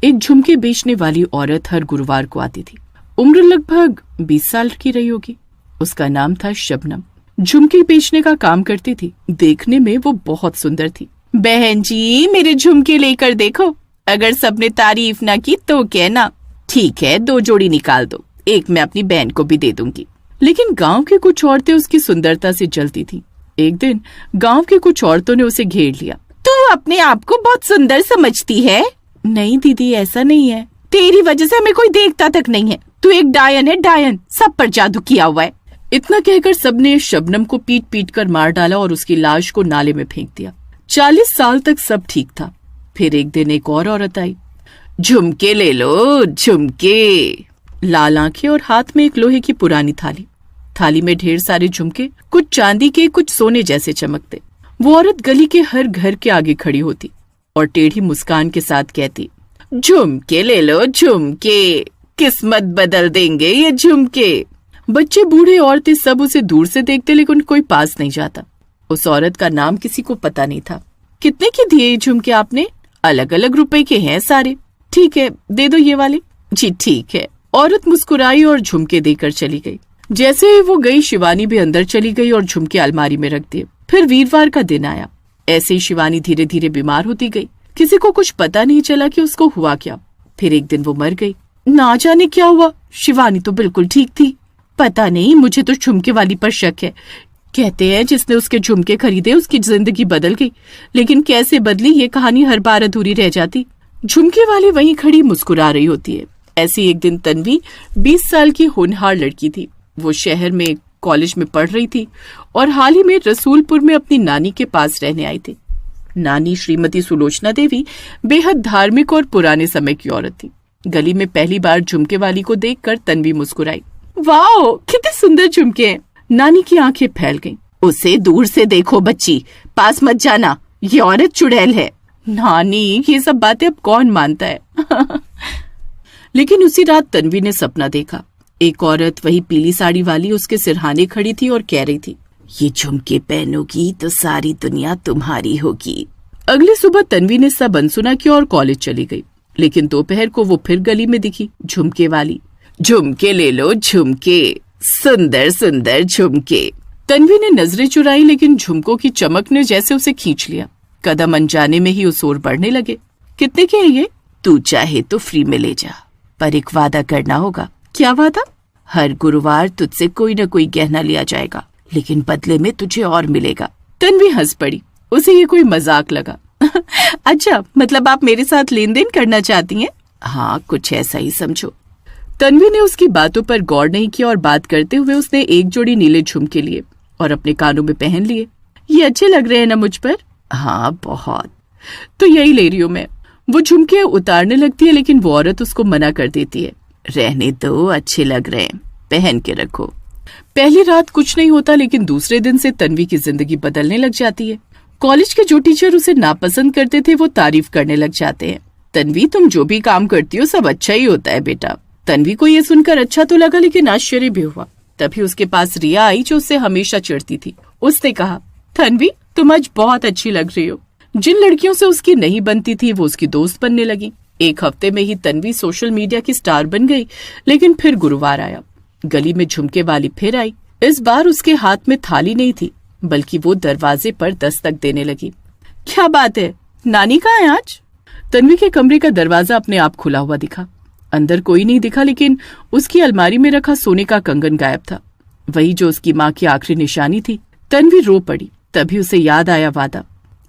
एक झुमके बेचने वाली औरत हर गुरुवार को आती थी। उम्र लगभग 20 साल की रही होगी। उसका नाम था शबनम। झुमके बेचने का काम करती थी। देखने में वो बहुत सुंदर थी। बहन जी, मेरे झुमके लेकर देखो, अगर सबने तारीफ ना की तो कहना। ठीक है, 2 जोड़ी निकाल दो, एक मैं अपनी बहन को भी दे दूंगी। लेकिन गांव की कुछ औरतें उसकी सुंदरता से जलती थीं। एक दिन गांव की कुछ औरतों ने उसे घेर लिया। तू अपने आप को बहुत सुंदर समझती है? नहीं दीदी, ऐसा नहीं है। तेरी वजह से हमें कोई देखता तक नहीं है। तू एक डायन है, डायन। सब पर जादू किया हुआ है। इतना कहकर सबने शबनम को पीट पीट कर मार डाला और उसकी लाश को नाले में फेंक दिया। 40 साल तक सब ठीक था। फिर एक दिन एक और औरत आई। झुमके ले लो, झुमके। लाल आंखें और हाथ में एक लोहे की पुरानी थाली। थाली में ढेर सारे झुमके, कुछ चांदी के, कुछ सोने जैसे चमकते। वो औरत गली के हर घर के आगे खड़ी होती और टेढ़ी मुस्कान के साथ कहती, झुमके ले लो, झुमके, किस्मत बदल देंगे ये झुमके। बच्चे, बूढ़े, औरतें सब उसे दूर से देखते, लेकिन कोई पास नहीं जाता। उस औरत का नाम किसी को पता नहीं था। कितने के दिए ये झुमके आपने? अलग अलग रुपए के हैं सारे। ठीक है, दे दो ये वाले। जी ठीक है। औरत मुस्कुराई और झुमके देकर चली गई। जैसे ही वो गई, शिवानी भी अंदर चली गई और झुमके अलमारी में रख दिए। फिर वीरवार का दिन आया। ऐसे ही शिवानी धीरे धीरे बीमार होती गई। किसी को कुछ पता नहीं चला कि उसको हुआ क्या। फिर एक दिन वो मर गई। ना जाने क्या हुआ, शिवानी तो बिल्कुल ठीक थी। पता नहीं, मुझे तो झुमके वाली पर शक है। कहते हैं जिसने उसके झुमके खरीदे उसकी जिंदगी बदल गई, लेकिन कैसे बदली ये कहानी हर बार अधूरी रह जाती। झुमके वाली वहीं खड़ी मुस्कुरा रही होती है। ऐसी एक दिन तन्वी 20 साल की होनहार लड़की थी। वो शहर में कॉलेज में पढ़ रही थी और हाल ही में रसूलपुर में अपनी नानी के पास रहने आई थी। नानी श्रीमती सुलोचना देवी बेहद धार्मिक और पुराने समय की औरत थी। गली में पहली बार झुमके वाली को देखकर तन्वी मुस्कुराई। वाह, कितने सुंदर झुमके हैं। नानी की आंखें फैल गईं। उसे दूर से देखो बच्ची, पास मत जाना, ये औरत चुड़ैल है। नानी, ये सब बातें अब कौन मानता है। लेकिन उसी रात तन्वी ने सपना देखा। एक औरत, वही पीली साड़ी वाली, उसके सिरहाने खड़ी थी और कह रही थी, ये झुमके पहनोगी तो सारी दुनिया तुम्हारी होगी। अगली सुबह तन्वी ने सब अनसुना किया और कॉलेज चली गई। लेकिन दोपहर को वो फिर गली में दिखी, झुमके वाली। झुमके ले लो, झुमके, सुंदर सुंदर झुमके। तन्वी ने नजरें चुराई, लेकिन झुमकों की चमक ने जैसे उसे खींच लिया। कदम अनजाने में ही उस ओर बढ़ने लगे। कितने के हैं ये? तू चाहे तो फ्री में ले जा, पर एक वादा करना होगा। क्या वादा? हर गुरुवार तुझसे कोई न कोई गहना लिया जाएगा, लेकिन बदले में तुझे और मिलेगा। तन्वी हंस पड़ी। उसे ये कोई मजाक लगा। अच्छा, मतलब आप मेरे साथ लेन देन करना चाहती हैं? हाँ, कुछ ऐसा ही समझो। तन्वी ने उसकी बातों पर गौर नहीं किया और बात करते हुए उसने एक जोड़ी नीले झुमके लिए और अपने कानों में पहन लिए। ये अच्छे लग रहे हैं ना मुझ पर? हाँ, बहुत। तो यही ले रही हूँ मैं। वो झुमके उतारने लगती है, लेकिन वो औरत उसको मना कर देती है। रहने दो, अच्छे लग रहे हैं, पहन के रखो। पहली रात कुछ नहीं होता, लेकिन दूसरे दिन से तन्वी की जिंदगी बदलने लग जाती है। कॉलेज के जो टीचर उसे नापसंद करते थे वो तारीफ करने लग जाते हैं। तन्वी, तुम जो भी काम करती हो सब अच्छा ही होता है बेटा। तन्वी को ये सुनकर अच्छा तो लगा, लेकिन आश्चर्य भी हुआ। तभी उसके पास रिया आई, जो उससे हमेशा चिढ़ती थी। उसने कहा, तन्वी, तुम आज बहुत अच्छी लग रही हो। जिन लड़कियों से उसकी नहीं बनती थी वो उसकी दोस्त बनने लगी। एक हफ्ते में ही तन्वी सोशल मीडिया की स्टार बन गई। लेकिन फिर गुरुवार आया। गली में झुमके वाली फिर आई। इस बार उसके हाथ में थाली नहीं थी, बल्कि वो दरवाजे पर दस्तक देने लगी। क्या बात है, नानी कहाँ है आज? तन्वी के कमरे का दरवाजा अपने आप खुला हुआ दिखा। अंदर कोई नहीं दिखा, लेकिन उसकी अलमारी में रखा सोने का कंगन गायब था, वही जो उसकी माँ की आखिरी निशानी थी। तन्वी रो पड़ी। तभी उसे याद आया वादा।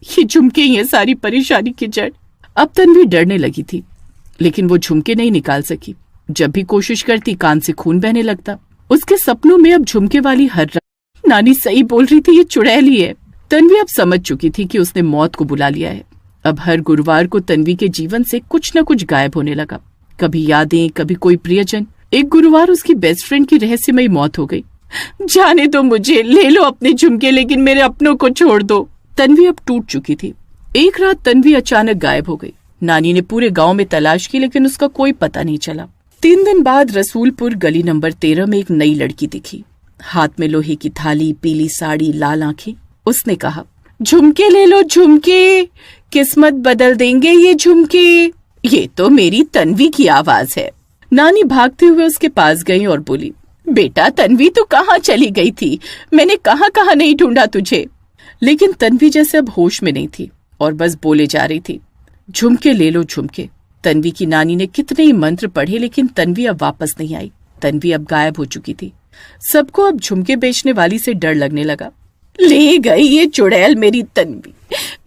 ये झुमके ही है सारी परेशानी की जड़। अब तन्वी डरने लगी थी, लेकिन वो झुमके नहीं निकाल सकी। जब भी कोशिश करती कान से खून बहने लगता। उसके सपनों में अब झुमके वाली हर रात। नानी सही बोल रही थी, ये चुड़ैल ही है। तन्वी अब समझ चुकी थी कि उसने मौत को बुला लिया है। अब हर गुरुवार को तन्वी के जीवन से कुछ न कुछ गायब होने लगा। कभी यादें, कभी कोई प्रियजन। एक गुरुवार उसकी बेस्ट फ्रेंड की रहस्यमयी मौत हो गई। जाने दो मुझे, ले लो अपने झुमके, लेकिन मेरे अपनों को छोड़ दो। तन्वी अब टूट चुकी थी। एक रात तन्वी अचानक गायब हो गई। नानी ने पूरे गांव में तलाश की, लेकिन उसका कोई पता नहीं चला। 3 दिन बाद रसूलपुर गली नंबर 13 में एक नई लड़की दिखी। हाथ में लोहे की थाली, पीली साड़ी, लाल आंखें। उसने कहा, झुमके ले लो, झुमके, किस्मत बदल देंगे ये झुमके। ये तो मेरी तन्वी की आवाज है। नानी भागते हुए उसके पास गई और बोली, बेटा तन्वी तू कहाँ चली गई थी? मैंने कहाँ कहाँ नहीं ढूंढा तुझे। लेकिन तन्वी जैसे अब होश में नहीं थी और बस बोले जा रही थी, झुमके ले लो झुमके। तन्वी की नानी ने कितने ही मंत्र पढ़े लेकिन तन्वी अब वापस नहीं आई। तन्वी अब गायब हो चुकी थी। सबको अब झुमके बेचने वाली से डर लगने लगा। ले गई ये चुड़ैल मेरी तन्वी,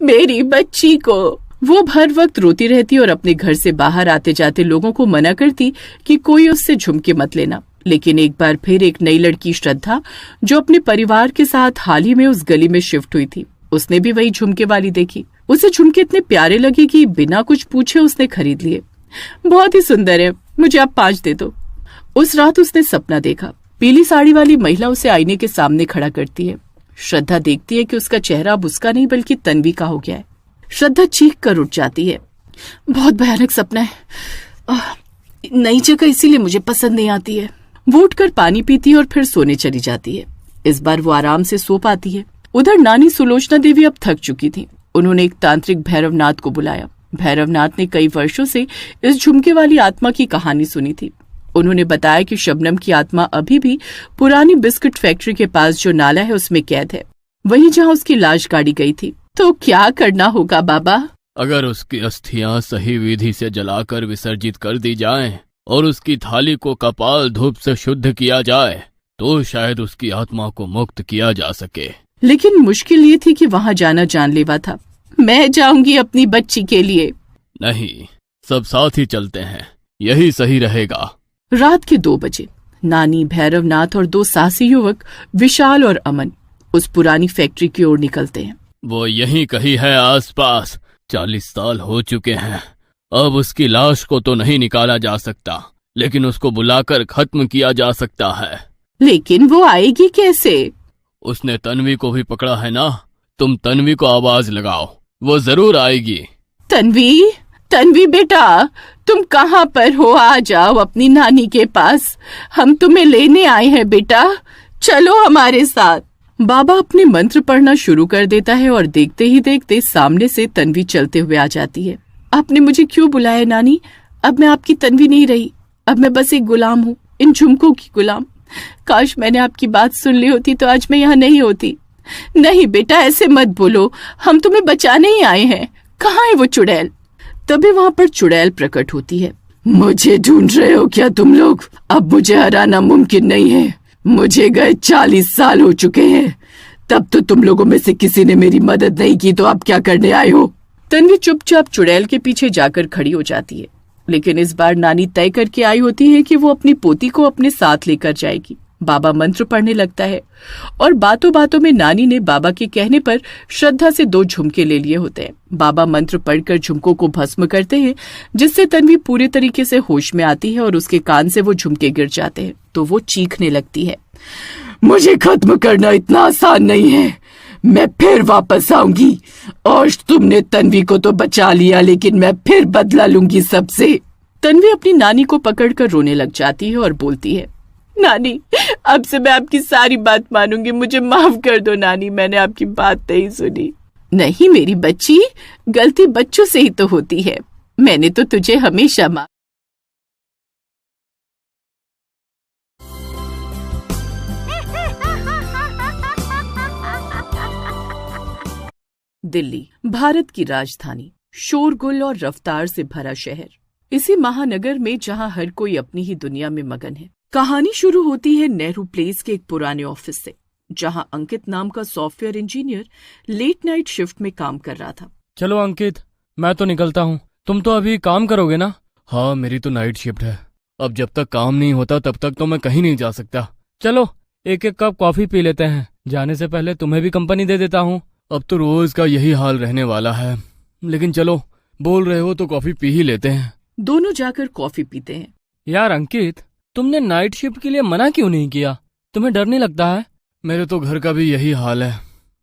मेरी बच्ची को। वो हर वक्त रोती रहती और अपने घर से बाहर आते जाते लोगों को मना करती कि कोई उससे झुमके मत लेना। लेकिन एक बार फिर एक नई लड़की श्रद्धा, जो अपने परिवार के साथ हाल ही में उस गली में शिफ्ट हुई थी, उसने भी वही झुमके वाली देखी। उसे झुमके इतने प्यारे लगे कि बिना कुछ पूछे उसने खरीद लिए। बहुत ही सुंदर है, मुझे आप 5 दे दो। उस रात उसने सपना देखा। पीली साड़ी वाली महिला उसे आईने के सामने खड़ा करती है। श्रद्धा देखती है कि उसका चेहरा अब उसका नहीं बल्कि तन्वी का हो गया है। श्रद्धा चीख कर उठ जाती है। बहुत भयानक सपना है, नई जगह इसीलिए मुझे पसंद नहीं आती है। वो उठकर पानी पीती है और फिर सोने चली जाती है। इस बार वो आराम से सो पाती है। उधर नानी सुलोचना देवी अब थक चुकी थी। उन्होंने एक तांत्रिक भैरवनाथ को बुलाया। भैरवनाथ ने कई वर्षों से इस झुमके वाली आत्मा की कहानी सुनी थी। उन्होंने बताया कि शबनम की आत्मा अभी भी पुरानी बिस्कुट फैक्ट्री के पास जो नाला है उसमें कैद है, वहीं जहां उसकी लाश गाड़ी गई थी। तो क्या करना होगा बाबा? अगर उसकी अस्थियां सही विधि से जलाकर विसर्जित कर दी जाएं और उसकी थाली को कपाल धूप से शुद्ध किया जाए तो शायद उसकी आत्मा को मुक्त किया जा सके। लेकिन मुश्किल ये थी कि वहां जाना जानलेवा था। मैं जाऊंगी अपनी बच्ची के लिए। नहीं, सब साथ ही चलते हैं, यही सही रहेगा। रात के 2 बजे नानी, भैरवनाथ और 2 साहसी युवक विशाल और अमन उस पुरानी फैक्ट्री की ओर निकलते हैं। वो यहीं कहीं है आसपास। 40 साल हो चुके हैं। अब उसकी लाश को तो नहीं निकाला जा सकता, लेकिन उसको बुलाकर खत्म किया जा सकता है। लेकिन वो आएगी कैसे? उसने तन्वी को भी पकड़ा है ना। तुम तन्वी को आवाज लगाओ, वो जरूर आएगी। तन्वी, तन्वी बेटा, तुम कहाँ पर हो? आ जाओ अपनी नानी के पास, हम तुम्हें लेने आए हैं बेटा, चलो हमारे साथ। बाबा अपने मंत्र पढ़ना शुरू कर देता है और देखते ही देखते सामने से तन्वी चलते हुए आ जाती है। आपने मुझे क्यों बुलाया नानी? अब मैं आपकी तन्वी नहीं रही, अब मैं बस एक गुलाम हूँ, इन झुमकों की गुलाम। काश मैंने आपकी बात सुन ली होती तो आज मैं यहाँ नहीं होती। नहीं बेटा, ऐसे मत बोलो, हम तुम्हें बचाने ही आए हैं। कहाँ है वो चुड़ैल? तभी वहाँ पर चुड़ैल प्रकट होती है। मुझे ढूंढ रहे हो क्या तुम लोग? अब मुझे हराना मुमकिन नहीं है। मुझे गए 40 साल हो चुके हैं। तब तो तुम लोगों में से किसी ने मेरी मदद नहीं की, तो अब क्या करने आए हो? तन्वी चुपचाप चुड़ैल के पीछे जाकर खड़ी हो जाती है। लेकिन इस बार नानी तय करके आई होती है कि वो अपनी पोती को अपने साथ लेकर जाएगी। बाबा मंत्र पढ़ने लगता है और बातों बातों में नानी ने बाबा के कहने पर श्रद्धा से 2 झुमके ले लिए होते हैं। बाबा मंत्र पढ़कर झुमकों को भस्म करते हैं, जिससे तन्वी पूरे तरीके से होश में आती है और उसके कान से वो झुमके गिर जाते हैं तो वो चीखने लगती है, मुझे खत्म करना इतना आसान नहीं है, मैं फिर वापस आऊंगी। और तुमने तन्वी को तो बचा लिया, लेकिन मैं फिर बदला लूंगी सबसे। तन्वी अपनी नानी को पकड़कर रोने लग जाती है और बोलती है, नानी, अब से मैं आपकी सारी बात मानूंगी, मुझे माफ कर दो नानी, मैंने आपकी बात नहीं सुनी। नहीं मेरी बच्ची, गलती बच्चों से ही तो होती है, मैंने तो तुझे हमेशा माफ। दिल्ली, भारत की राजधानी, शोरगुल और रफ्तार से भरा शहर। इसी महानगर में जहां हर कोई अपनी ही दुनिया में मगन है। कहानी शुरू होती है नेहरू प्लेस के एक पुराने ऑफिस से, जहां अंकित नाम का software engineer late night shift में काम कर रहा था। चलो अंकित, मैं तो निकलता हूँ, तुम तो अभी काम करोगे ना? हाँ, मेरी तो नाइट शिफ्ट है। अब जब तक काम नहीं होता तब तक तो मैं कहीं नहीं जा सकता। चलो एक एक कप कॉफी पी लेते हैं, जाने से पहले तुम्हें भी कंपनी दे देता हूँ। अब तो रोज का यही हाल रहने वाला है, लेकिन चलो बोल रहे हो तो कॉफी पी ही लेते हैं। दोनों जाकर कॉफी पीते हैं। यार अंकित, तुमने नाइट शिफ्ट के लिए मना क्यों नहीं किया? तुम्हें डर नहीं लगता है? मेरे तो घर का भी यही हाल है,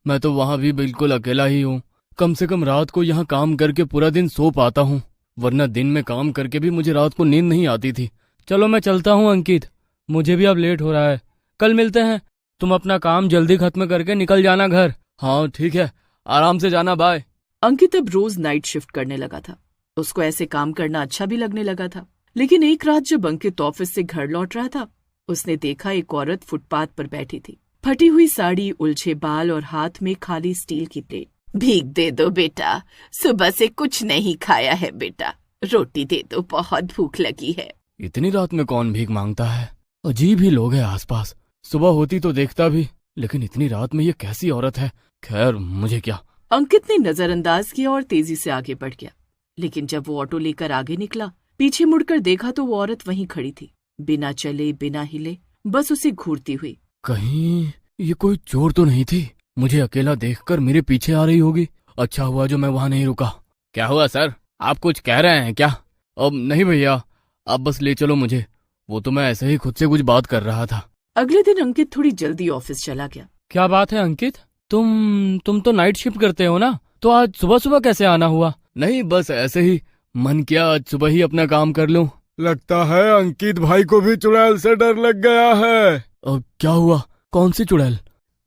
मैं तो वहाँ भी बिल्कुल अकेला ही हूँ। कम से कम रात को यहाँ काम करके पूरा दिन सो पाता हूँ, वरना दिन में काम करके भी मुझे रात को नींद नहीं आती थी। चलो मैं चलता हूँ अंकित, मुझे भी अब लेट हो रहा है, कल मिलते हैं। तुम अपना काम जल्दी खत्म करके निकल जाना घर। हाँ ठीक है, आराम से जाना, बाय। अंकित अब रोज नाइट शिफ्ट करने लगा था। उसको ऐसे काम करना अच्छा भी लगने लगा था। लेकिन एक रात जब अंकित ऑफिस से घर लौट रहा था, उसने देखा एक औरत फुटपाथ पर बैठी थी, फटी हुई साड़ी, उलझे बाल और हाथ में खाली स्टील की प्लेट। भीख दे दो बेटा, सुबह से कुछ नहीं खाया है बेटा, रोटी दे दो, बहुत भूख लगी है। इतनी रात में कौन भीख मांगता है? अजीब ही लोग हैं आसपास। सुबह होती तो देखता भी, लेकिन इतनी रात में ये कैसी औरत है? खैर, मुझे क्या। अंकित ने नजरअंदाज किया और तेजी से आगे बढ़ गया। लेकिन जब वो ऑटो लेकर आगे निकला, पीछे मुड़कर देखा तो वो औरत वहीं खड़ी थी, बिना चले बिना हिले, बस उसे घूरती हुई। कहीं ये कोई चोर तो नहीं थी? मुझे अकेला देखकर मेरे पीछे आ रही होगी। अच्छा हुआ जो मैं वहां नहीं रुका। क्या हुआ सर, आप कुछ कह रहे हैं क्या? अब नहीं भैया, आप बस ले चलो मुझे। वो तो मैं ऐसे ही खुद से कुछ बात कर रहा था। अगले दिन अंकित थोड़ी जल्दी ऑफिस चला गया। क्या बात है अंकित, तुम तो नाइट शिफ्ट करते हो ना, तो आज सुबह सुबह कैसे आना हुआ? नहीं, बस ऐसे ही मन किया आज सुबह ही अपना काम कर लूं। लगता है अंकित भाई को भी चुड़ैल से डर लग गया है। क्या हुआ? कौन सी चुड़ैल?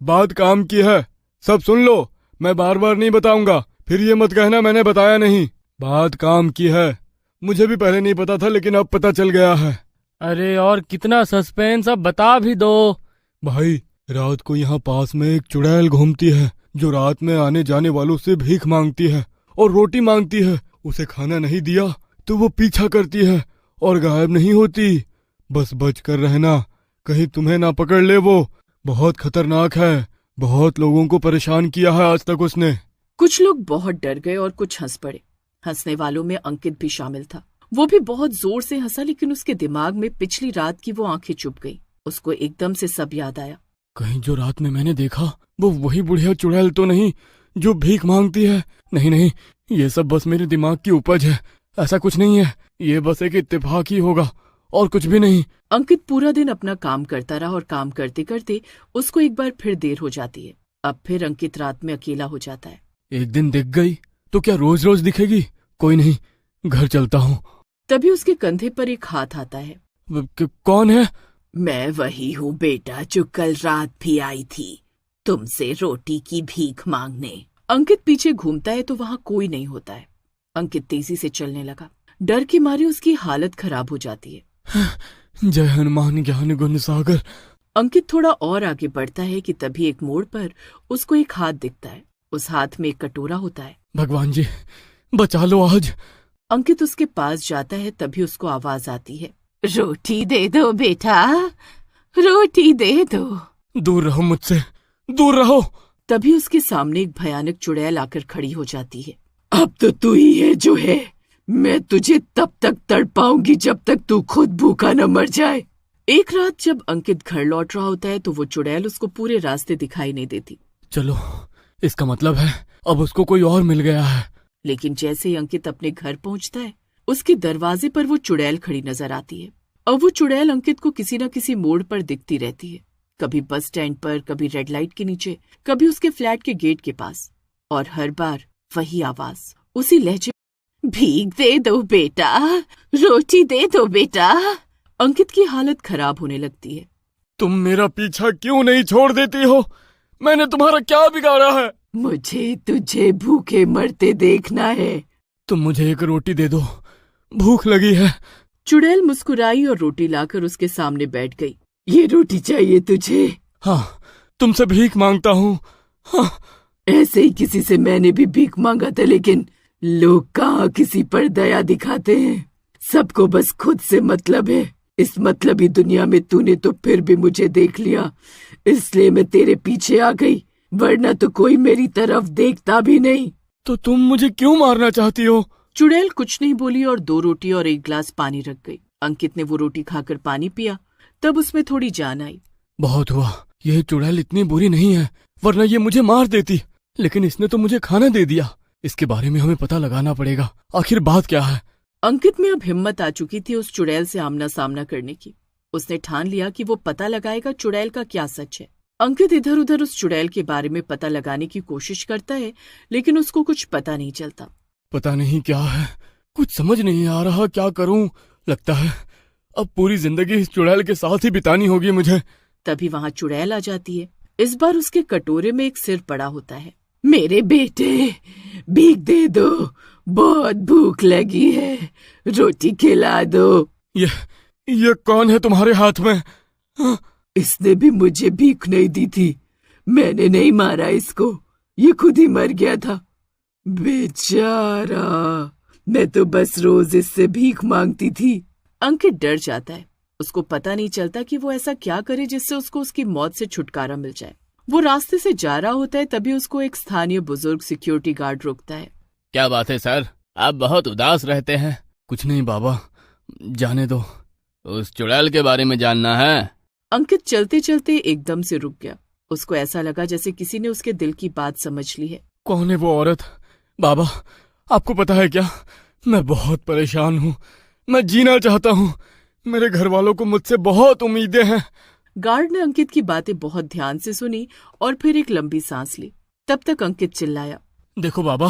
बात काम की है, सब सुन लो। मैं बार बार नहीं बताऊंगा, फिर ये मत कहना मैंने बताया नहीं। बात काम की है, मुझे भी पहले नहीं पता था, लेकिन अब पता चल गया है। अरे और कितना सस्पेंस, अब बता भी दो। भाई, रात को यहाँ पास में एक चुड़ैल घूमती है, जो रात में आने जाने वालों से भीख मांगती है और रोटी मांगती है। उसे खाना नहीं दिया तो वो पीछा करती है और गायब नहीं होती। बस बच कर रहना, कहीं तुम्हें ना पकड़ ले। वो बहुत खतरनाक है, बहुत लोगों को परेशान किया है आज तक उसने। कुछ लोग बहुत डर गए और कुछ हंस पड़े। हंसने वालों में अंकित भी शामिल था। वो भी बहुत जोर से हंसा, लेकिन उसके दिमाग में पिछली रात की वो आंखें चुप गई। उसको एकदम से सब याद आया। कहीं जो रात में मैंने देखा वो वही बुढ़िया चुड़ैल तो नहीं जो भीख मांगती है? नहीं नहीं, ये सब बस मेरे दिमाग की उपज है, ऐसा कुछ नहीं है। ये बस एक इत्तेफाक ही होगा और कुछ भी नहीं। अंकित पूरा दिन अपना काम करता रहा और काम करते करते उसको एक बार फिर देर हो जाती है। अब फिर अंकित रात में अकेला हो जाता है। एक दिन दिख गई तो क्या रोज रोज दिखेगी? कोई नहीं, घर चलता हूँ। तभी उसके कंधे पर एक हाथ आता है। कौन है? मैं वही हूँ बेटा, जो कल रात भी आई थी तुमसे रोटी की भीख मांगने। अंकित पीछे घूमता है तो वहाँ कोई नहीं होता है। अंकित तेजी से चलने लगा। डर के मारे उसकी हालत खराब हो जाती है। जय हनुमान ज्ञान गुण सागर। अंकित थोड़ा और आगे बढ़ता है कि तभी एक मोड़ पर उसको एक हाथ दिखता है। उस हाथ में एक कटोरा होता है। भगवान जी, बचा लो आज। अंकित उसके पास जाता है, तभी उसको आवाज आती है, रोटी दे दो बेटा, रोटी दे दो। दूर रहो मुझसे, दूर रहो। तभी उसके सामने एक भयानक चुड़ैल आकर खड़ी हो जाती है। अब तो तू ही है जो है, मैं तुझे तब तक तड़पाऊंगी जब तक तू खुद भूखा न मर जाए। एक रात जब अंकित घर लौट रहा होता है तो वो चुड़ैल उसको पूरे रास्ते दिखाई नहीं देती। चलो, इसका मतलब है अब उसको कोई और मिल गया है। लेकिन जैसे ही अंकित अपने घर पहुंचता है, उसके दरवाजे पर वो चुड़ैल खड़ी नजर आती है। अब वो चुड़ैल अंकित को किसी न किसी मोड़ पर दिखती रहती है, कभी बस स्टैंड पर, कभी रेड लाइट के नीचे, कभी उसके फ्लैट के गेट के पास, और हर बार वही आवाज, उसी लहजे, भीख दे दो बेटा, रोटी दे दो बेटा। अंकित की हालत खराब होने लगती है। तुम मेरा पीछा क्यों नहीं छोड़ देती हो? मैंने तुम्हारा क्या बिगाड़ा है? मुझे तुझे भूखे मरते देखना है। तुम मुझे एक रोटी दे दो, भूख लगी है। चुड़ैल मुस्कुराई और रोटी लाकर उसके सामने बैठ गई। ये रोटी चाहिए तुझे? हाँ, तुमसे भीख मांगता हूँ। हाँ। ऐसे ही किसी से मैंने भी भीख मांगा था, लेकिन लोग कहाँ किसी पर दया दिखाते हैं। सबको बस खुद से मतलब है। इस मतलबी दुनिया में तूने तो फिर भी मुझे देख लिया, इसलिए मैं तेरे पीछे आ गई, वरना तो कोई मेरी तरफ देखता भी नहीं। तो तुम मुझे क्यों मारना चाहती हो? चुड़ैल कुछ नहीं बोली और 2 रोटी और 1 गिलास पानी रख गई। अंकित ने वो रोटी खाकर पानी पिया, तब उसमें थोड़ी जान आई। बहुत हुआ, यह चुड़ैल इतनी बुरी नहीं है, वरना ये मुझे मार देती। लेकिन इसने तो मुझे खाना दे दिया। इसके बारे में हमें पता लगाना पड़ेगा, आखिर बात क्या है। अंकित में अब हिम्मत आ चुकी थी उस चुड़ैल से आमना सामना करने की। उसने ठान लिया कि वो पता लगाएगा चुड़ैल का क्या सच है। अंकित इधर उधर उस चुड़ैल के बारे में पता लगाने की कोशिश करता है, लेकिन उसको कुछ पता नहीं चलता। पता नहीं क्या है, कुछ समझ नहीं आ रहा, क्या करूं। लगता है अब पूरी जिंदगी इस चुड़ैल के साथ ही बितानी होगी मुझे। तभी वहां चुड़ैल आ जाती है। इस बार उसके कटोरे में एक सिर पड़ा होता है। मेरे बेटे, भीख दे दो, बहुत भूख लगी है, रोटी खिला दो। ये कौन है तुम्हारे हाथ में? इसने भी मुझे भीख नहीं दी थी, मैंने नहीं मारा इसको, ये खुद ही मर गया था। बेचारा, मैं तो बस रोज इससे भीख मांगती थी। अंकित डर जाता है। उसको पता नहीं चलता कि वो ऐसा क्या करे जिससे उसको उसकी मौत से छुटकारा मिल जाए। वो रास्ते से जा रहा होता है, तभी उसको एक स्थानीय बुजुर्ग सिक्योरिटी गार्ड रोकता है। क्या बात है सर, आप बहुत उदास रहते हैं। कुछ नहीं बाबा, जाने दो। उस चुड़ैल के बारे में जानना है? अंकित चलते चलते एकदम से रुक गया। उसको ऐसा लगा जैसे किसी ने उसके दिल की बात समझ ली है। कौन है वो औरत? बाबा, आपको पता है क्या, मैं बहुत परेशान हूँ, मैं जीना चाहता हूँ, मेरे घर वालों को मुझसे बहुत उम्मीदें हैं। गार्ड ने अंकित की बातें बहुत ध्यान से सुनी और फिर एक लंबी सांस ली। तब तक अंकित चिल्लाया, देखो बाबा,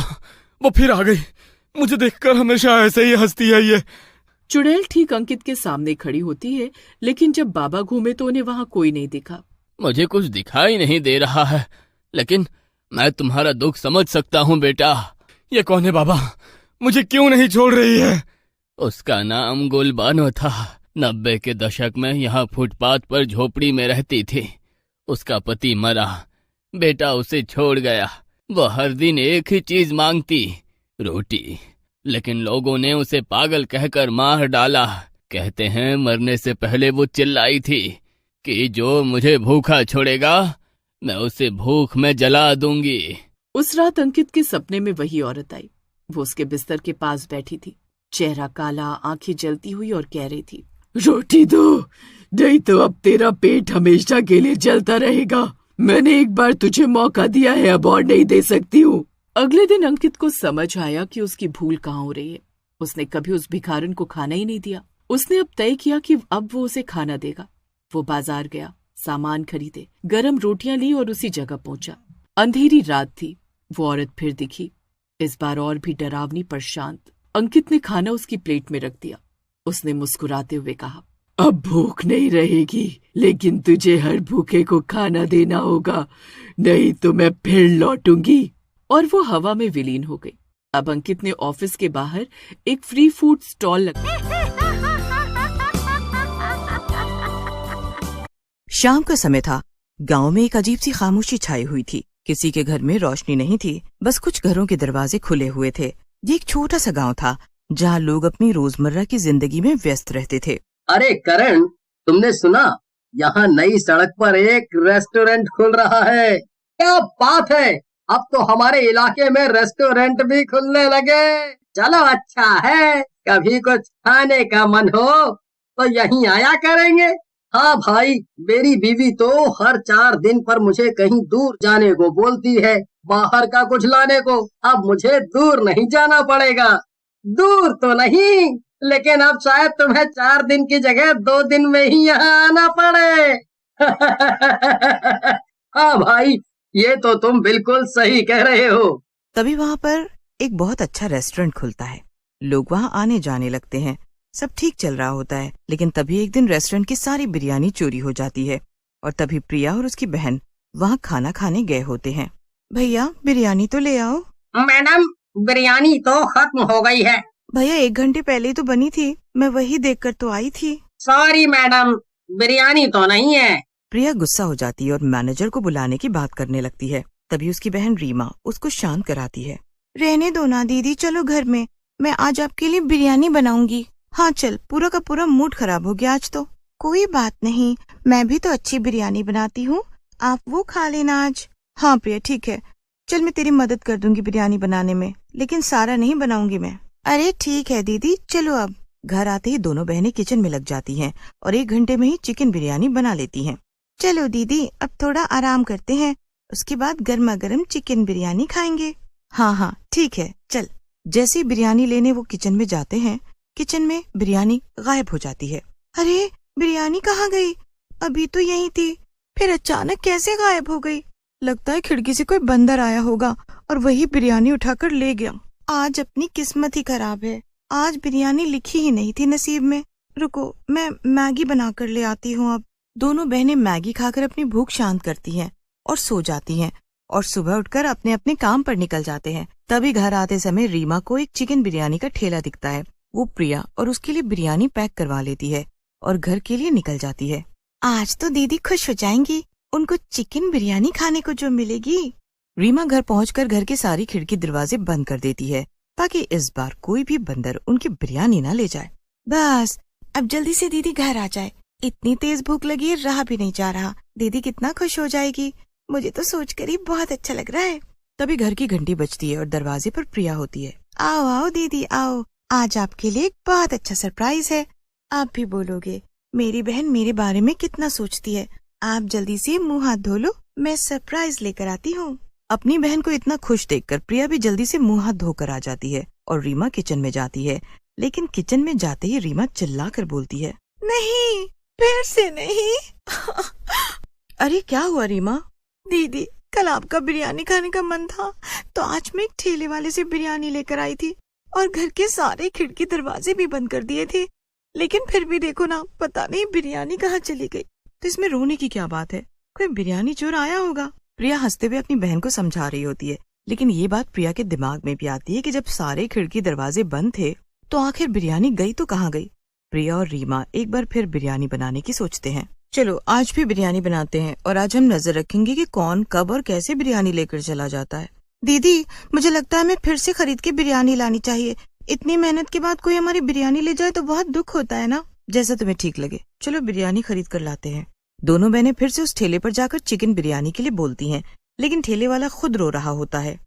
वो फिर आ गई। मुझे देखकर हमेशा ऐसे ही हंसती है ये। चुड़ैल ठीक अंकित के सामने खड़ी होती है, लेकिन जब बाबा घूमे तो उन्हें वहां कोई नहीं दिखा। मुझे कुछ दिखाई नहीं दे रहा है, लेकिन मैं तुम्हारा दुख समझ सकता हूँ बेटा। ये कौन है बाबा? मुझे क्यों नहीं छोड़ रही है? उसका नाम गुलबानो था। 90 के दशक में यहाँ फुटपाथ पर झोपड़ी में रहती थी। उसका पति मरा, बेटा उसे छोड़ गया। वो हर दिन एक ही चीज मांगती, रोटी। लेकिन लोगों ने उसे पागल कहकर मार डाला। कहते हैं मरने से पहले वो चिल्लाई थी कि जो मुझे भूखा छोड़ेगा मैं उसे भूख में जला दूंगी। उस रात अंकित के सपने में वही औरत आई। वो उसके बिस्तर के पास बैठी थी, चेहरा काला, आंखें जलती हुई, और कह रही थी, रोटी दो, नहीं तो अब तेरा पेट हमेशा के लिए जलता रहेगा। मैंने एक बार तुझे मौका दिया है, अब और नहीं दे सकती हूँ। अगले दिन अंकित को समझ आया कि उसकी भूल कहाँ हो रही है। उसने कभी उस भिखारन को खाना ही नहीं दिया। उसने अब तय किया कि अब वो उसे खाना देगा। वो बाजार गया, सामान खरीदे, गरम रोटियां ली और उसी जगह पहुंचा। अंधेरी रात थी। वो औरत फिर दिखी, इस बार और भी डरावनी पर शांत। अंकित ने खाना उसकी प्लेट में रख दिया। उसने मुस्कुराते हुए कहा, अब भूख नहीं रहेगी, लेकिन तुझे हर भूखे को खाना देना होगा, नहीं तो मैं फिर लौटूंगी। और वो हवा में विलीन हो गई। अब अंकित ने ऑफिस के बाहर एक फ्री फूड स्टॉल लगा। शाम का समय था। गांव में एक अजीब सी खामोशी छाई हुई थी। किसी के घर में रोशनी नहीं थी, बस कुछ घरों के दरवाजे खुले हुए थे। ये एक छोटा सा गांव था जहां लोग अपनी रोजमर्रा की जिंदगी में व्यस्त रहते थे। अरे करण, तुमने सुना? यहाँ नई सड़क पर एक रेस्टोरेंट खुल रहा है। क्या बात है, अब तो हमारे इलाके में रेस्टोरेंट भी खुलने लगे। चलो अच्छा है, कभी कुछ खाने का मन हो तो यहीं आया करेंगे। हाँ भाई, मेरी बीवी तो हर 4 दिन पर मुझे कहीं दूर जाने को बोलती है, बाहर का कुछ लाने को। अब मुझे दूर नहीं जाना पड़ेगा। दूर तो नहीं, लेकिन अब शायद तुम्हें 4 दिन की जगह 2 दिन में ही यहाँ आना पड़े। हाँ भाई, ये तो तुम बिल्कुल सही कह रहे हो। तभी वहाँ पर एक बहुत अच्छा रेस्टोरेंट खुलता है। लोग वहाँ आने जाने लगते हैं। सब ठीक चल रहा होता है, लेकिन तभी एक दिन रेस्टोरेंट की सारी बिरयानी चोरी हो जाती है। और तभी प्रिया और उसकी बहन वहाँ खाना खाने गए होते हैं। भैया, बिरयानी तो ले आओ। मैडम, बिरयानी तो खत्म हो गई है। भैया, 1 घंटे पहले ही तो बनी थी, मैं वही देखकर तो आई थी। सॉरी मैडम, बिरयानी तो नहीं है। प्रिया गुस्सा हो जाती है और मैनेजर को बुलाने की बात करने लगती है। तभी उसकी बहन रीमा उसको शांत कराती है। रहने दो ना दीदी, चलो घर में, मैं आज आपके लिए बिरयानी बनाऊंगी। हाँ चल, पूरा का पूरा मूड खराब हो गया आज तो। कोई बात नहीं, मैं भी तो अच्छी बिरयानी बनाती हूँ, आप वो खा लेना आज। हाँ प्रिया, ठीक है, चल मैं तेरी मदद कर दूंगी बिरयानी बनाने में, लेकिन सारा नहीं बनाऊंगी मैं। अरे ठीक है दीदी, चलो अब। घर आते ही दोनों बहनें किचन में लग जाती हैं और 1 घंटे में ही चिकन बिरयानी बना लेती हैं। चलो दीदी, अब थोड़ा आराम करते हैं, उसके बाद गर्मा गर्म चिकन बिरयानी खाएंगे। हाँ हाँ ठीक है, चल। जैसे ही बिरयानी लेने वो किचन में जाते हैं, किचन में बिरयानी गायब हो जाती है। अरे बिरयानी कहाँ गई? अभी तो यहीं थी, फिर अचानक कैसे गायब हो गई? लगता है खिड़की से कोई बंदर आया होगा और वही बिरयानी उठाकर ले गया। आज अपनी किस्मत ही खराब है, आज बिरयानी लिखी ही नहीं थी नसीब में। रुको, मैं मैगी बना कर ले आती हूँ अब। दोनों बहनें मैगी खाकर अपनी भूख शांत करती हैं और सो जाती हैं। और सुबह उठकर अपने अपने काम पर निकल जाते हैं। तभी घर आते समय रीमा को एक चिकन बिरयानी का ठेला दिखता है। वो प्रिया और उसके लिए बिरयानी पैक करवा लेती है और घर के लिए निकल जाती है। आज तो दीदी खुश हो जाएंगी, उनको चिकन बिरयानी खाने को जो मिलेगी। रीमा घर पहुंचकर घर के सारी खिड़की दरवाजे बंद कर देती है ताकि इस बार कोई भी बंदर उनकी बिरयानी ना ले जाए। बस अब जल्दी से दीदी घर आ जाए, इतनी तेज भूख लगी है, रहा भी नहीं जा रहा। दीदी कितना खुश हो जाएगी, मुझे तो सोचकर ही बहुत अच्छा लग रहा है। तभी घर की घंटी बजती है और दरवाजे पर प्रिया होती है। आओ आओ दीदी आओ, आज आपके लिए एक बहुत अच्छा सरप्राइज है। आप भी बोलोगे मेरी बहन मेरे बारे में कितना सोचती है। आप जल्दी से मुंह हाथ धो लो, मैं सरप्राइज लेकर आती हूँ। अपनी बहन को इतना खुश देखकर प्रिया भी जल्दी से मुंह हाथ धोकर आ जाती है और रीमा किचन में जाती है। लेकिन किचन में जाते ही रीमा चिल्लाकर बोलती है, नहीं, फिर से नहीं। अरे क्या हुआ रीमा? दीदी कल आपका बिरयानी खाने का मन था तो आज मैं एक ठेले वाले से बिरयानी लेकर आई थी और घर के सारे खिड़की दरवाजे भी बंद कर दिए थे, लेकिन फिर भी देखो ना, पता नहीं बिरयानी कहाँ चली गई। तो इसमें रोने की क्या बात है, कोई बिरयानी चोर आया होगा। प्रिया हंसते हुए अपनी बहन को समझा रही होती है, लेकिन ये बात प्रिया के दिमाग में भी आती है कि जब सारे खिड़की दरवाजे बंद थे तो आखिर बिरयानी गई तो कहाँ गई। प्रिया और रीमा एक बार फिर बिरयानी बनाने की सोचते हैं। चलो आज भी बिरयानी बनाते हैं और आज हम नजर रखेंगे कि कौन कब और कैसे बिरयानी लेकर चला जाता है। दीदी मुझे लगता है हमें फिर से खरीद के बिरयानी लानी चाहिए, इतनी मेहनत के बाद कोई हमारी बिरयानी ले जाए तो बहुत दुख होता है ना। जैसा तुम्हें ठीक लगे, चलो बिरयानी खरीद कर लाते हैं। दोनों बहनें फिर से उस ठेले पर जाकर चिकन बिरयानी के लिए बोलती हैं, लेकिन ठेले वाला खुद रो रहा होता है।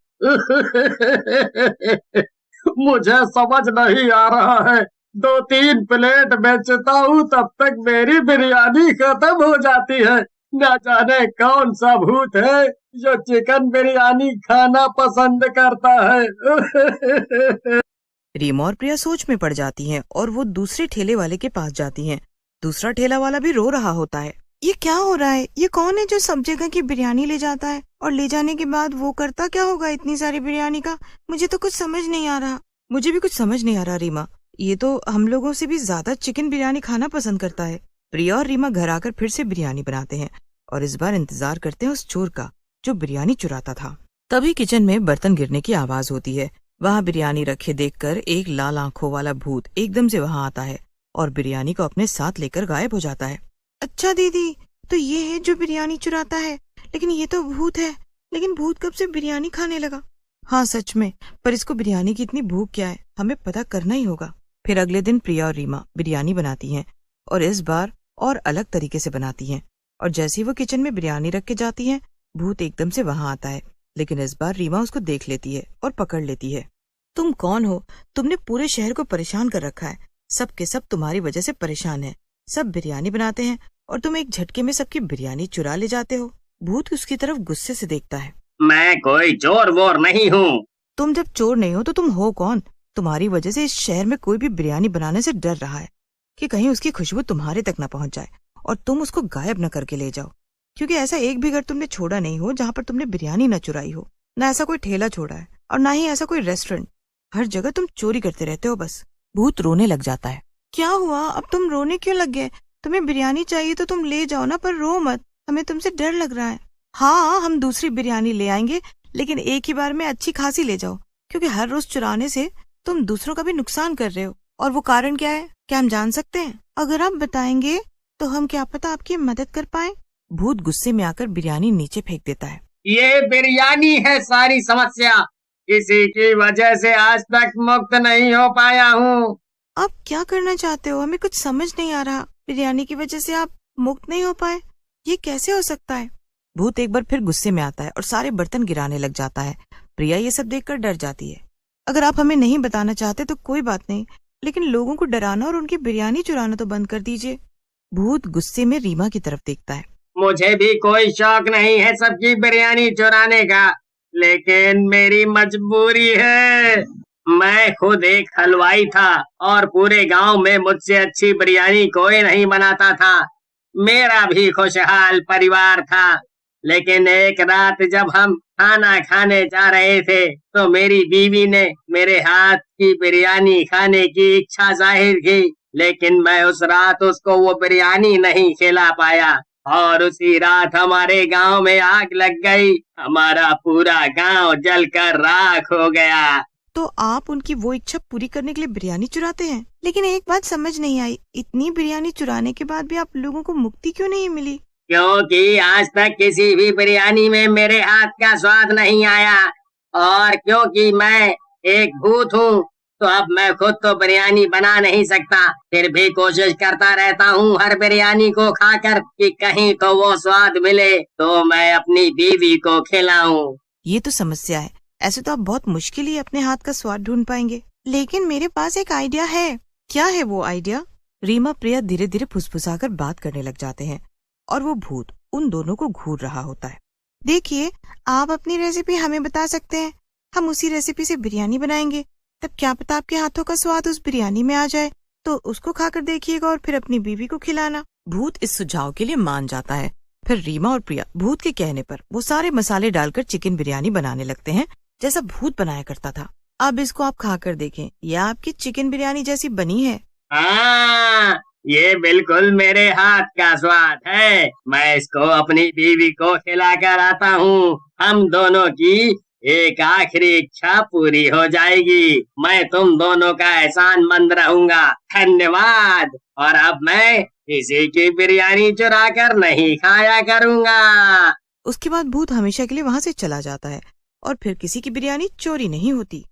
मुझे समझ नहीं आ रहा है, 2-3 प्लेट बेचता हूँ तब तक मेरी बिरयानी खत्म हो जाती है। न जाने कौन सा भूत है जो चिकन बिरयानी खाना पसंद करता है। रीमा और प्रिया सोच में पड़ जाती हैं और वो दूसरे ठेले वाले के पास जाती हैं। दूसरा ठेला वाला भी रो रहा होता है। ये क्या हो रहा है? ये कौन है जो सब जगह की बिरयानी ले जाता है और ले जाने के बाद वो करता क्या होगा इतनी सारी बिरयानी का? मुझे तो कुछ समझ नहीं आ रहा। मुझे भी कुछ समझ नहीं आ रहा रीमा, ये तो हम लोगों से भी ज्यादा चिकन बिरयानी खाना पसंद करता है। प्रिया और रीमा घर आकर फिर से बिरयानी बनाते हैं और इस बार इंतजार करते हैं उस चोर का जो बिरयानी चुराता था। तभी किचन में बर्तन गिरने की आवाज होती है। वहाँ बिरयानी रखे देखकर एक लाल आंखों वाला भूत एकदम से वहाँ आता है और बिरयानी को अपने साथ लेकर गायब हो जाता है। अच्छा दीदी, तो ये है जो बिरयानी चुराता है, लेकिन ये तो भूत है। लेकिन भूत कब से बिरयानी खाने लगा? हाँ सच में, पर इसको बिरयानी की इतनी भूख क्या है, हमें पता करना ही होगा। फिर अगले दिन प्रिया और रीमा बिरयानी बनाती हैं और इस बार और अलग तरीके से बनाती हैं। और जैसे ही वो किचन में बिरयानी रख के जाती हैं, भूत एकदम से वहाँ आता है, लेकिन इस बार रीमा उसको देख लेती है और पकड़ लेती है। तुम कौन हो? तुमने पूरे शहर को परेशान कर रखा है। सब के सब तुम्हारी वजह से परेशान है। सब बिरयानी बनाते हैं और तुम एक झटके में सबकी बिरयानी चुरा ले जाते हो। भूत उसकी तरफ गुस्से से देखता है। मैं कोई चोर वोर नहीं हूँ। तुम जब चोर नहीं हो तो तुम हो कौन? तुम्हारी वजह से इस शहर में कोई भी बिरयानी बनाने से डर रहा है कि कहीं उसकी खुशबू तुम्हारे तक न पहुंच जाए और तुम उसको गायब न करके ले जाओ, क्योंकि ऐसा एक भी घर तुमने छोड़ा नहीं हो जहाँ पर तुमने बिरयानी न चुराई हो। न ऐसा कोई ठेला छोड़ा है और न ही ऐसा कोई रेस्टोरेंट। हर जगह तुम चोरी करते रहते हो बस। भूत रोने लग जाता है। क्या हुआ? अब तुम रोने क्यों लग गए? तुम्हें बिरयानी चाहिए तो तुम ले जाओ ना, पर रो मत, हमें तुमसे डर लग रहा है। हाँ, हम दूसरी बिरयानी ले आएंगे, लेकिन एक ही बार में अच्छी खासी ले जाओ, क्योंकि हर रोज चुराने से तुम दूसरों का भी नुकसान कर रहे हो। और वो कारण क्या है, क्या हम जान सकते हैं? अगर आप बताएंगे तो हम क्या पता आपकी मदद कर पाए। भूत गुस्से में आकर बिरयानी नीचे फेंक देता है। ये बिरयानी है सारी समस्या, इसी की वजह से आज तक मुक्त नहीं हो पाया हूँ। आप क्या करना चाहते हो? हमें कुछ समझ नहीं आ रहा। बिरयानी की वजह से आप मुक्त नहीं हो पाए, ये कैसे हो सकता है? भूत एक बार फिर गुस्से में आता है और सारे बर्तन गिराने लग जाता है। प्रिया ये सब देखकर डर जाती है। अगर आप हमें नहीं बताना चाहते तो कोई बात नहीं, लेकिन लोगों को डराना और उनकी बिरयानी चुराना तो बंद कर दीजिए। भूत गुस्से में रीमा की तरफ देखता है। मुझे भी कोई शौक नहीं है सबकी बिरयानी चुराने का, लेकिन मेरी मजबूरी है। मैं खुद एक हलवाई था और पूरे गांव में मुझसे अच्छी बिरयानी कोई नहीं बनाता था। मेरा भी खुशहाल परिवार था, लेकिन एक रात जब हम खाना खाने जा रहे थे तो मेरी बीवी ने मेरे हाथ की बिरयानी खाने की इच्छा जाहिर की, लेकिन मैं उस रात उसको वो बिरयानी नहीं खिला पाया। और उसी रात हमारे गांव में आग लग गई। हमारा पूरा गांव जलकर राख हो गया। तो आप उनकी वो इच्छा पूरी करने के लिए बिरयानी चुराते हैं? लेकिन एक बात समझ नहीं आई, इतनी बिरयानी चुराने के बाद भी आप लोगों को मुक्ति क्यों नहीं मिली? क्योंकि आज तक किसी भी बिरयानी में मेरे हाथ का स्वाद नहीं आया, और क्योंकि मैं एक भूत हूँ तो अब मैं खुद तो बिरयानी बना नहीं सकता, फिर भी कोशिश करता रहता हूँ हर बिरयानी को खाकर कि कहीं तो वो स्वाद मिले तो मैं अपनी बीवी को खिलाऊं। ये तो समस्या है। ऐसे तो आप बहुत मुश्किल ही अपने हाथ का स्वाद ढूंढ पाएंगे। लेकिन मेरे पास एक आइडिया है। क्या है वो आइडिया? रीमा प्रिया धीरे धीरे फुसफुसाकर बात करने लग जाते हैं और वो भूत उन दोनों को घूर रहा होता है। देखिए, आप अपनी रेसिपी हमें बता सकते हैं, हम उसी रेसिपी से बिरयानी बनाएंगे। तब क्या पता आपके हाथों का स्वाद उस बिरयानी में आ जाए, तो उसको खाकर देखिएगा और फिर अपनी बीवी को खिलाना। भूत इस सुझाव के लिए मान जाता है। फिर रीमा और प्रिया भूत के कहने पर वो सारे मसाले डालकर चिकन बिरयानी बनाने लगते हैं जैसा भूत बनाया करता था। अब इसको आप खाकर देखें, यह आपकी चिकन बिरयानी जैसी बनी है। हाँ, ये बिल्कुल मेरे हाथ का स्वाद है। मैं इसको अपनी बीवी को खिलाकर आता हूँ। हम दोनों की एक आखिरी इच्छा पूरी हो जाएगी। मैं तुम दोनों का एहसानमंद रहूंगा। धन्यवाद। और अब मैं किसी की बिरयानी चुरा कर नहीं खाया करूंगा। उसके बाद भूत हमेशा के लिए वहाँ से चला जाता है और फिर किसी की बिरयानी चोरी नहीं होती।